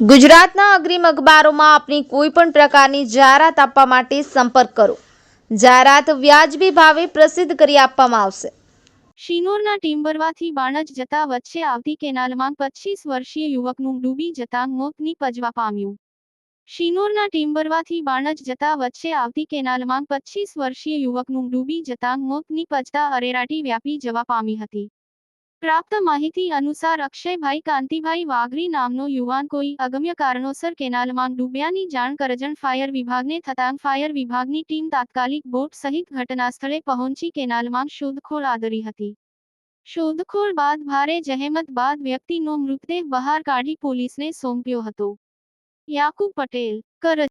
ગુજરાતના અગ્રીમ અખબારોમાં આપની કોઈ પણ પ્રકારની જાહેરાત આપવા માટે સંપર્ક કરો. જાહેરાત વ્યાજબી ભાવે પ્રસિદ્ધ કરી આપવામાં આવશે. શિનોરના ટિમ્બરવાથી બાણજ જતા વચ્ચે આવતી કેનાલમાં 25 વર્ષીય યુવકનું ડૂબી જતાં મોત નીપજવા પામ્યું. શિનોરના ટિમ્બરવાથી બાણજ જતા વચ્ચે આવતી કેનાલમાં 25 વર્ષીય યુવકનું ડૂબી જતાં મોત નીપજતા અરેરાટી વ્યાપી જવા પામી હતી. પ્રાપ્ત માહિતી અનુસાર અક્ષયભાઈ કાંતિભાઈ વાઘરી નામનો યુવાન કોઈ અગમ્ય કારણોસર કેનાલમાં ડૂબ્યાની જાણ કરજણ ફાયર વિભાગને થતાં ફાયર વિભાગની ટીમ તાત્કાલિક બોટ સહિત ઘટનાસ્થળે પહોંચી કેનાલમાં શોધખોળ આદરી હતી. શોધખોળ બાદ ભારે જહેમત બાદ વ્યક્તિનો મૃતદેહ બહાર કાઢી પોલીસને સોંપ્યો હતો. યાકુબ પટેલ, કરજણ.